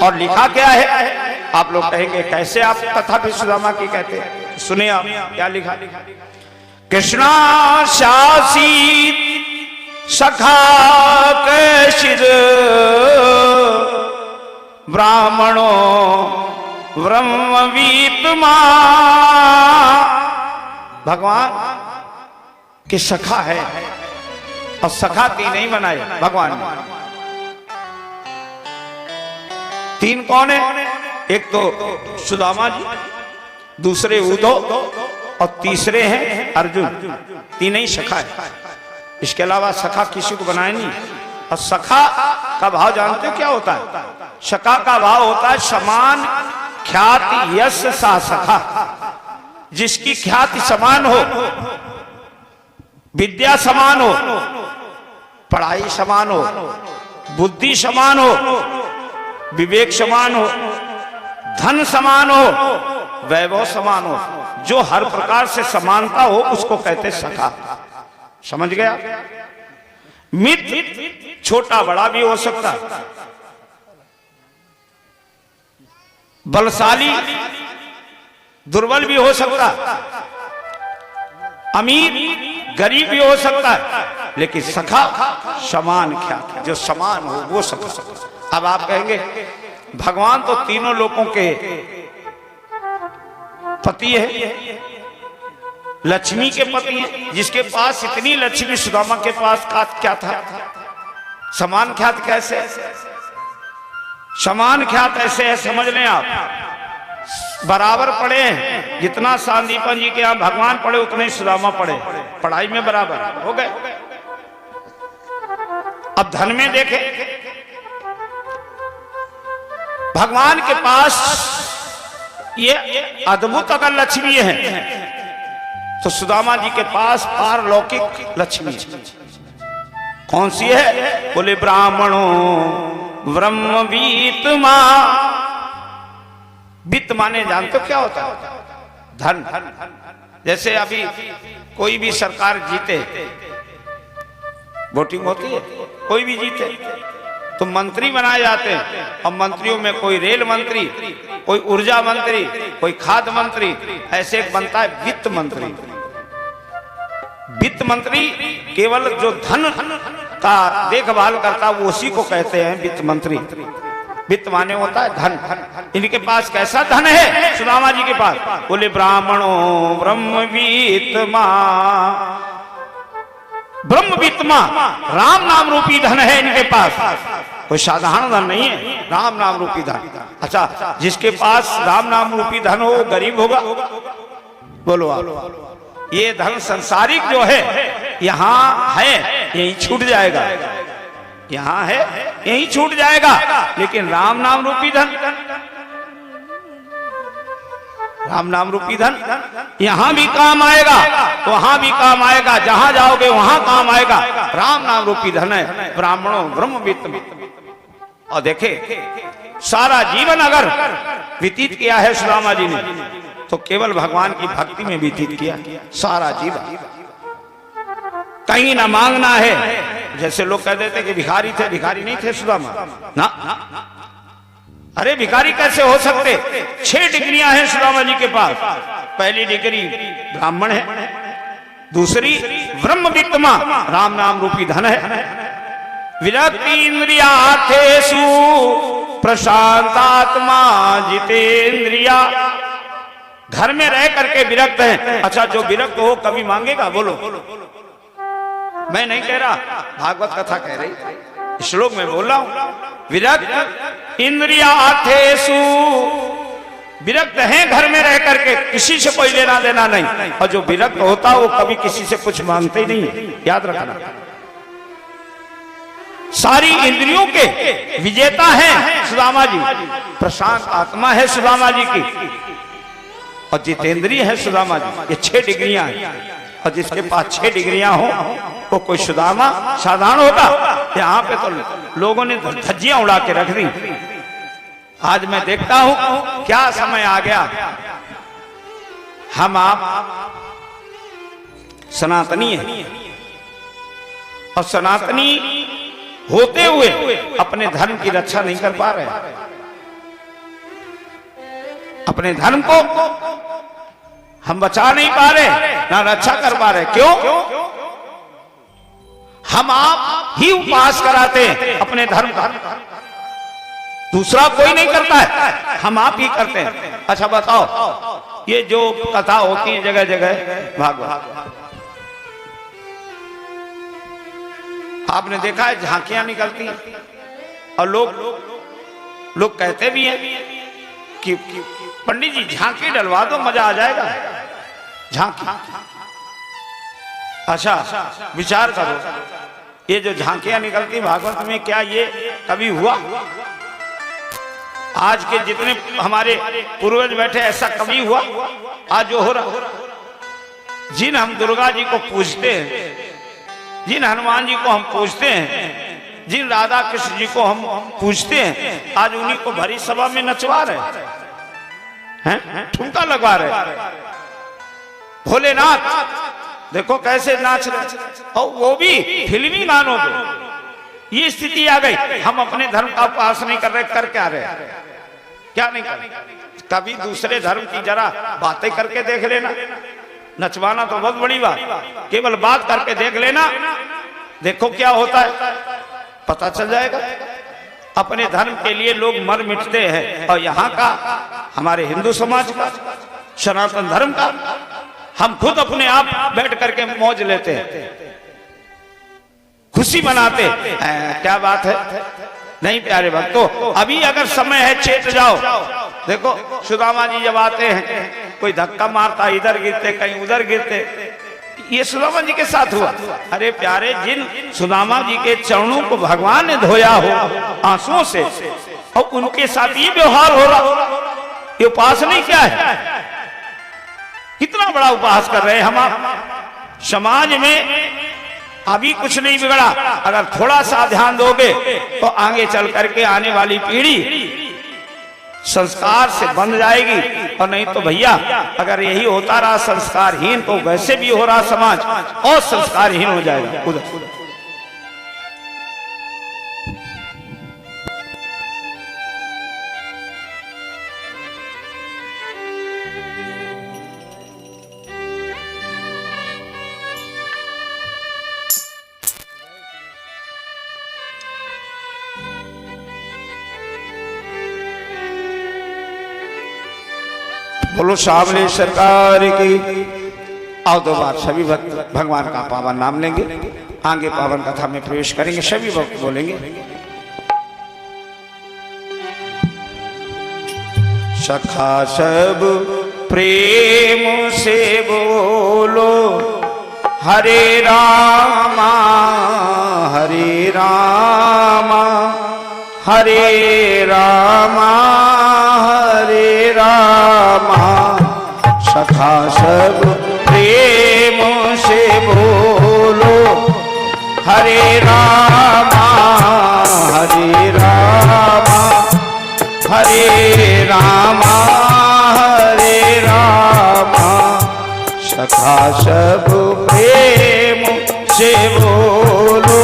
और लिखा क्या है? आप लोग कहेंगे कैसे आप तथापि सुदामा की कहते हैं? सुनिए आप क्या लिखा। कृष्णा शासी सखा कैशिद ब्राह्मणो ब्रह्मवीतमा। भगवान के सखा है और सखा तीन नहीं बनाए भगवान ने। तीन कौन है? एक तो सुदामा जी, दूसरे उद्धव और तीसरे हैं अर्जुन। तीन ही सखा है, इसके अलावा सखा किसी को बनाए नहीं। और सखा का भाव जानते हो क्या होता है? सखा का भाव होता है समान ख्याति यश सा सखा, जिसकी ख्याति समान हो, विद्या समान हो, पढ़ाई समान हो, बुद्धि समान हो, विवेक समान हो, धन समान हो, वैभव समान हो, जो हर प्रकार से समानता हो उसको कहते सखा। समझ गया? मित्र छोटा बड़ा भी हो सकता है, बलशाली दुर्बल भी हो सकता है, अमीर गरीब भी हो सकता है, लेकिन सखा समान ख्याति, जो समान हो वो सखा। अब आप कहेंगे भगवान तो तीनों लोगों के पति है, लक्ष्मी के पति है, जिसके पास इतनी लक्ष्मी सुदामा के पास क्या था? समान ख्यात कैसे? समान ख्यात ऐसे है, समझ लें आप, बराबर पढ़े हैं। जितना सांदीपन जी के यहाँ भगवान पढ़े उतने ही सुदामा पढ़े, पढ़ाई में बराबर हो गए। अब धन में देखे, भगवान के पास ये अद्भुत अगर लक्ष्मी है तो सुदामा जी के पास पारलौकिक लक्ष्मी कौन सी है? बोले ब्राह्मणों ब्रह्मवीतमा। वित्त माने जानते हो क्या होता है? धन। जैसे अभी कोई भी सरकार जीते, वोटिंग होती है, कोई भी जीते तो मंत्री बनाए जाते हैं। अब मंत्रियों में कोई रेल मंत्री, कोई ऊर्जा मंत्री, कोई खाद्य मंत्री, ऐसे एक बनता है वित्त मंत्री। वित्त मंत्री केवल जो धन का देखभाल करता वो उसी को कहते हैं वित्त मंत्री। वित्त माने होता है धन। इनके पास कैसा धन है सुदामा जी के पास? बोले ब्राह्मणों ब्रह्मवीतमा। ब्रह्मवीतमा राम नाम रूपी धन है इनके पास, कोई साधारण धन नहीं है, राम नाम रूपी धन। अच्छा, जिसके पास राम नाम रूपी धन हो गरीब होगा? बोलो आप। ये धन संसारिक जो है यहाँ है यही छूट जाएगा, यहाँ है यही छूट जाएगा, लेकिन राम नाम रूपी धन, राम नाम रूपी धन यहां भी काम आएगा, वहां भी काम आएगा, जहां जाओगे वहां काम आएगा। राम नाम रूपी धन है ब्राह्मणों ब्रह्मवित्तम। और देखे सारा जीवन अगर व्यतीत किया है सुदामा जी ने तो केवल भगवान की भक्ति में व्यतीत किया सारा जीवन। कहीं ना मांगना है। जैसे लोग कह देते कि भिखारी थे, भिखारी नहीं थे सुदामा ना। अरे भिखारी कैसे हो सकते? 6 डिग्रियां हैं सुदामा जी के पास। पहली डिग्री ब्राह्मण है, दूसरी ब्रह्मवित्तमा राम नाम रूपी धन है, विरक्ति इंद्रियार्थेषु प्रशांतात्मा जितेंद्रिया। घर में रह करके विरक्त है। अच्छा, जो विरक्त हो कभी मांगेगा? बोलो। मैं नहीं कह रहा, भागवत कथा कह रही, श्लोक में बोल रहा हूं। विरक्त इंद्रियार्थेषु, विरक्त हैं घर में रह करके, किसी से कोई लेना देना नहीं। और जो विरक्त होता वो कभी किसी से कुछ मांगते ही नहीं, याद रखना। सारी इंद्रियों के विजेता हैं सुदामा जी, प्रशांत आत्मा है सुदामा जी की, और जितेंद्रिय है सुदामा जी। ये 6 डिग्रियां हैं, और जिसके पास 6 डिग्रियां हो वो कोई सुदामा साधारण होगा? यहाँ पे तो लोगों ने धज्जियां उड़ा के रख दी। आज मैं देखता हूं क्या समय आ गया, हम आप सनातनी हैं, और सनातनी होते हुए अपने धर्म की रक्षा नहीं कर पा रहे। अपने धर्म को हम बचा नहीं पा रहे, ना रक्षा कर पा रहे। क्यों? हम आप ही उपवास कराते हैं अपने धर्म का, दूसरा कोई नहीं करता है, हम आप ही करते हैं। अच्छा बताओ, ये जो कथा होती है जगह जगह भागवत, आपने देखा है झांकियां निकलती हैं और लोग कहते भी हैं कि पंडित जी झांकी डलवा दो, मजा आ जाएगा। झांकी, अच्छा विचार करो, ये जो झांकियां निकलती भागवत में, क्या ये कभी हुआ? आज के जितने हमारे पूर्वज बैठे, ऐसा कभी हुआ? आज जो हो रहा, जिन हम दुर्गा जी को पूजते हैं, जिन हनुमान जी को हम पूजते हैं, जिन राधा कृष्ण जी को हम पूजते हैं, आज उन्हीं को भरी सभा में नचवा रहे हैं, ठुमका लगवा रहे। भोलेनाथ देखो कैसे नाच रहे, और वो भी फिल्मी गानों पे। ये स्थिति आ गई, हम अपने धर्म का उपवास नहीं कर रहे, कर क्या रहे? क्या नहीं कर रहे? कभी दूसरे धर्म की जरा बातें करके देख लेना। नचवाना तो बहुत बड़ी बात, केवल बात करके देख लेना, देखो क्या होता है, पता चल जाएगा। अपने धर्म के लिए लोग मर मिटते हैं, और यहाँ का हमारे हिंदू समाज का, सनातन धर्म का, हम खुद अपने आप बैठ करके मौज लेते हैं, खुशी मनाते हैं। क्या बात है? नहीं प्यारे भक्तों, अभी अगर समय है चेत जाओ। देखो सुदामा जी जब आते हैं, कोई धक्का मारता, इधर गिरते कहीं उधर गिरते, ये सुदामा जी के साथ हुआ। अरे प्यारे, जिन सुदामा जी के चरणों को भगवान ने धोया हो आंसुओं से, और उनके साथ ये व्यवहार हो रहा, ये उपवास नहीं क्या है? कितना बड़ा उपवास कर रहे हैं हम आप। समाज में अभी कुछ नहीं बिगड़ा, अगर थोड़ा सा ध्यान दोगे तो आगे चल करके आने वाली पीढ़ी संस्कार से बंध जाएगी। और नहीं तो भैया, अगर यही होता रहा संस्कारहीन, तो वैसे भी हो रहा समाज और संस्कारहीन हो जाएगा। उधर बोलो सामने सरकार की। आओ दो बार सभी भक्त भगवान का पावन नाम लेंगे, आगे पावन कथा में प्रवेश करेंगे। सभी भक्त बोलेंगे, सखा सब प्रेम से बोलो, हरे रामा हरे रामा हरे रामा हरे रामा। सखा सब प्रेम से बोलो, हरे रामा हरे रामा हरे रामा हरे रामा। सखा सब प्रेम से बोलो।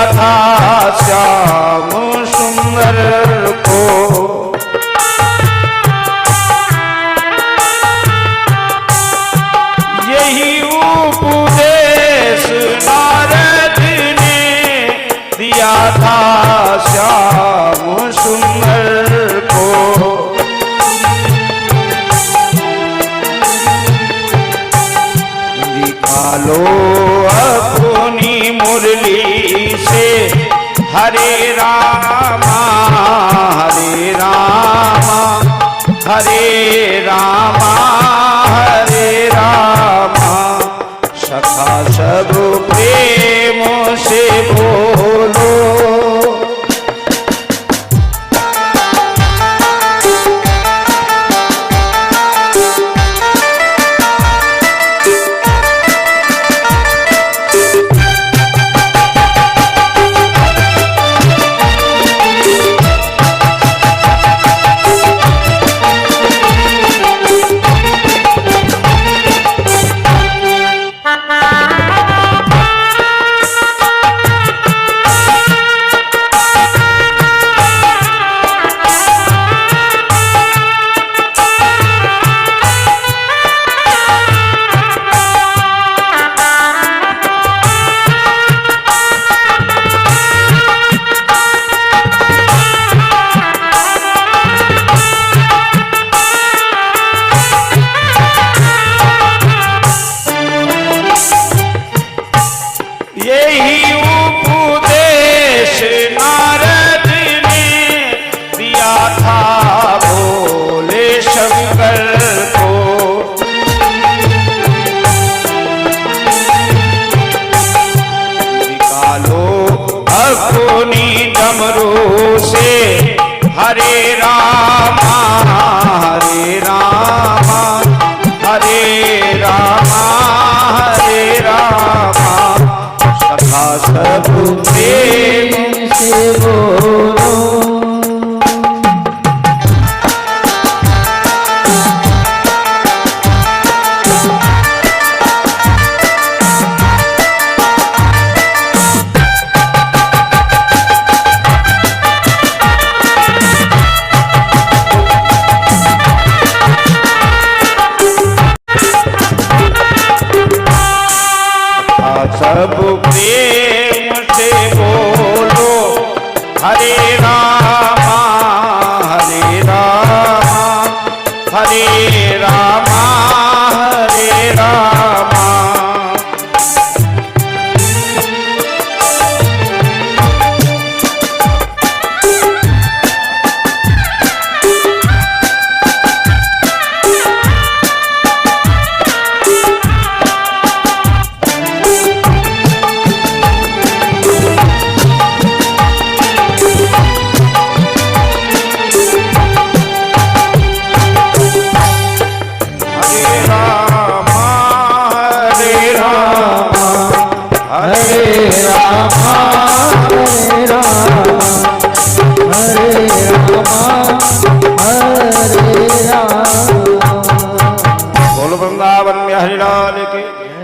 था श्याम सुंदर को, यही उपदेश नारद ने दिया था श्याम सुंदर को। निकालो अपनी मुरली से, हरे रामा हरे रामा हरे रामा हरे रामा। सखा सब प्रेम से बोलो, से बोलो। सब प्रेम से बोलो हरे रामा हरे रामा हरे रामा हरे रामा।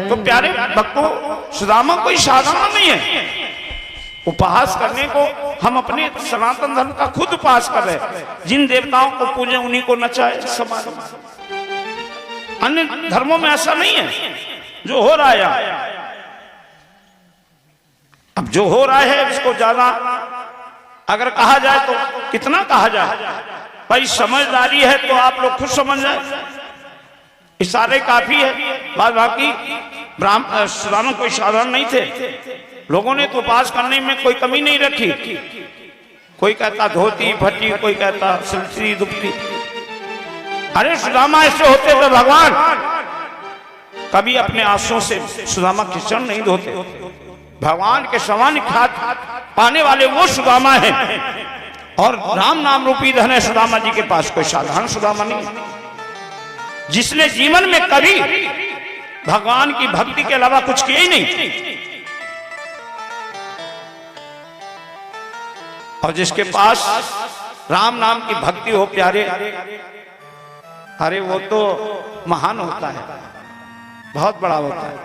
तो प्यारे भक्तों, सुदामा कोई साधारण नहीं है। उपहास करने को हम अपने सनातन धर्म का खुद उपहास कर रहे हैं। जिन देवताओं को पूजे उन्हीं को नचाए समाज। अन्य धर्मों में ऐसा नहीं है जो हो रहा है। अब जो हो रहा है इसको ज्यादा अगर कहा जाए तो कितना कहा जाए, भाई समझदारी है तो आप लोग खुद समझ जाए, इशारे काफी है। बाकी सुदामा कोई साधारण नहीं थे। लोगों ने तो उपवास करने में कोई कमी नहीं रखी। कोई कहता धोती फटी, कोई कहता सिलसिली दुखती। अरे सुदामा ऐसे होते तो भगवान कभी अपने आंसुओं से सुदामा के चरण नहीं धोते। भगवान के समान ख्यात पाने वाले वो सुदामा है। और राम नाम रूपी धन है सुदामा जी के पास। कोई साधारण सुदामा नहीं, जिसने जीवन में कभी भगवान की भक्ति के अलावा कुछ किया ही नहीं। और जिसके पास राम नाम की भक्ति हो प्यारे, अरे वो तो महान होता है, बहुत बड़ा होता है।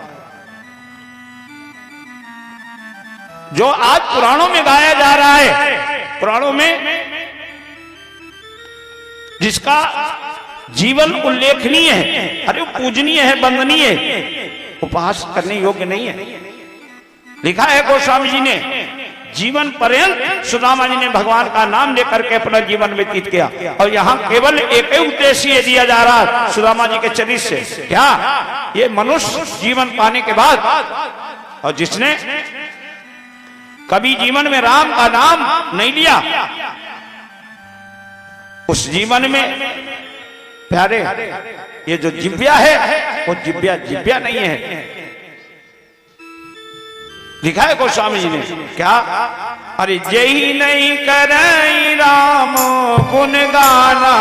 जो आज पुराणों में गाया जा रहा है, पुराणों में जिसका जीवन उल्लेखनीय है, अरे पूजनीय है, वंदनीय है, उपहास करने योग्य नहीं है। लिखा है गोस्वामी जी ने, जीवन पर्यंत सुदामा जी ने भगवान का नाम लेकर के अपना जीवन व्यतीत किया। और यहाँ केवल एक ही उद्देश्य दिया जा रहा है सुदामा जी के चरित्र से, क्या ये मनुष्य जीवन पाने के बाद, और जिसने कभी जीवन में राम का नाम नहीं लिया, उस जीवन में प्यारे ये जो जिव्या है वो जिव्या नहीं है। लिखा है गोस्वामी जी ने, क्या अरे जय नहीं करे राम गुण गाना,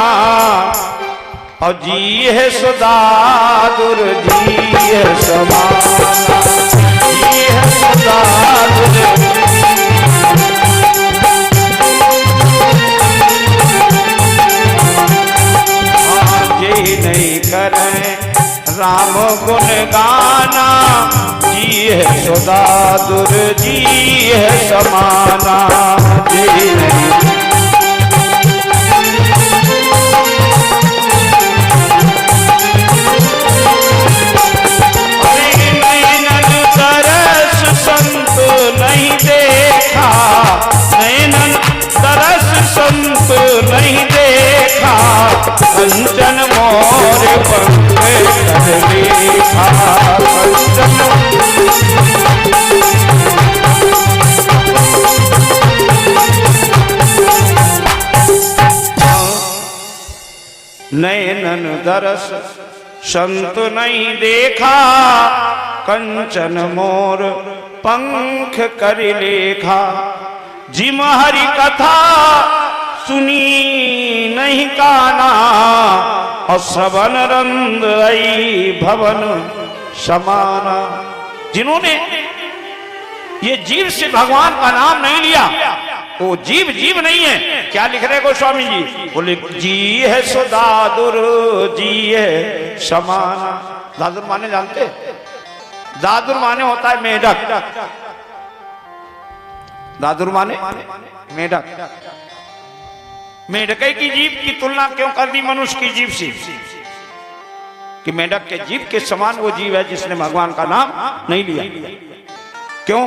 और जी है सदा दुर जी है समाना, जी है सदा दुर नहीं करें राम गुण गाना, जी है सदा दुर जी है समाना, जी नहीं नैनन तरस संत नहीं देखा, नैनन तरस संत नहीं देखा, कंचन मोर पंख कर देखा, नैनन दरस संत नहीं देखा, कंचन मोर पंख कर लेखा, जिम हरि कथा सुनी नहीं काना, और श्रवण रंद आई भवन समाना। जिन्होंने ये जीव से भगवान का नाम नहीं लिया, वो जीव जीव नहीं है। क्या लिख रहे गोस्वामी जी? बोले जी है सो दादुर, जी है समान। दादुर माने जानते? दादुर माने होता है मेढक। दादुर माने मेढक। मेढक की जीभ की तुलना क्यों कर दी मनुष्य की जीभ से? कि मेढक के जीभ के समान वो जीव है जिसने भगवान का नाम नहीं लिया। क्यों?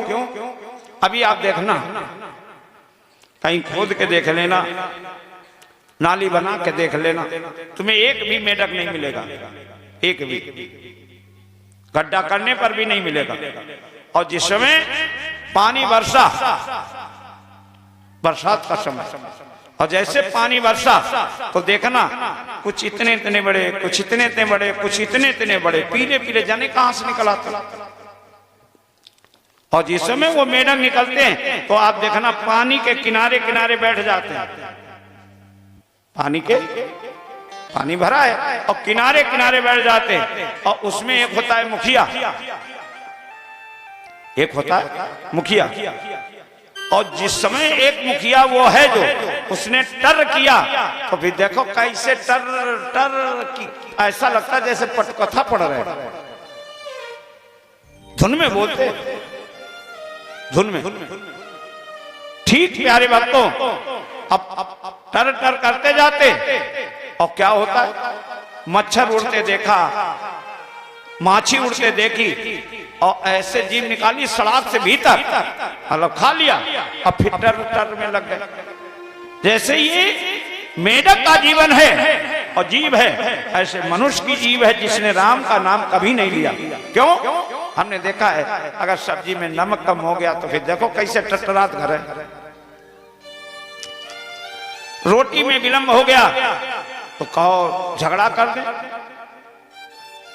अभी आप देखना, कहीं खोद के देख लेना, नाली बना के देख लेना, तुम्हें एक भी मेढक नहीं मिलेगा। एक भी गड्ढा करने पर भी नहीं मिलेगा। और जिस समय पानी बरसात का समय, और जैसे पानी बरसा तो देखना कुछ इतने इतने बड़े, कुछ इतने इतने बड़े, कुछ इतने इतने बड़े, पीले पीले, जाने कहां से निकल आते। और जिस समय वो मेढक निकलते हैं तो आप देखना पानी के किनारे किनारे बैठ जाते हैं। पानी भरा है और किनारे किनारे बैठ जाते हैं। और उसमें एक होता है मुखिया, एक होता है मुखिया। और जिस समय एक मुखिया वो है जो उसने टर किया तो फिर देखो कैसे टर टर की, ऐसा लगता है जैसे पटकथा पड़ रहे, धुन में बोलते, धुन में। ठीक प्यारे भक्तों, अब टर टर करते जाते और क्या होता है? मच्छर उड़ते देखा, माछी उड़ते देखी, और ऐसे जीव निकाली सड़ाक से भीतर, मतलब खा लिया, अब फिर टर में लग गए। जैसे ये मेढक का जीवन है और जीव है, ऐसे मनुष्य की जीव है जिसने राम का नाम कभी नहीं लिया। क्यों? हमने देखा है अगर सब्जी में नमक कम हो गया तो फिर देखो कैसे टटरात घर है। रोटी में विलंब हो गया तो कहो झगड़ा कर दे,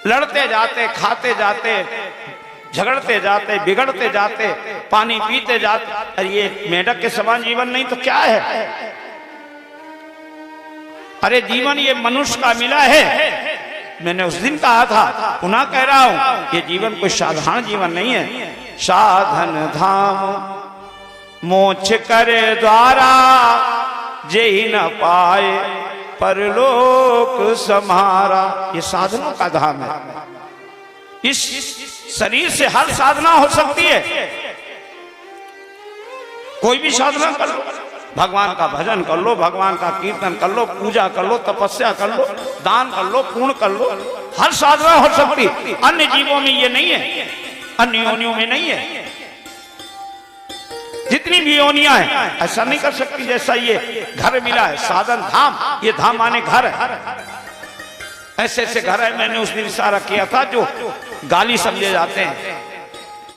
लड़ते जाते, खाते जाते, झगड़ते जाते, बिगड़ते जाते, पानी पीते जाते। अरे ये मेढक के समान जीवन नहीं तो क्या है? अरे जीवन ये मनुष्य का मिला है। मैंने उस दिन कहा था, पुनः कह रहा हूं, ये जीवन कोई साधारण जीवन नहीं है। साधन धाम मोक्ष करे द्वारा, जेहि न पाए परलोक समारा। ये साधनों का धाम है। इस शरीर से हर साधना हो सकती है, कोई भी साधना कर लो, भगवान का भजन कर लो, भगवान का कीर्तन कर लो, पूजा कर लो, तपस्या कर लो, दान कर लो, पुण्य कर लो, हर साधना हो सकती। अन्य जीवों में ये नहीं है, अन्य योनियों में नहीं है। जितनी भी योनियां हैं ऐसा नहीं कर सकती जैसा ये घर मिला है, साधन धाम। ये धाम माने घर है। ऐसे ऐसे घर है, मैंने उस दिन इशारा किया था जो गाली समझे जाते हैं।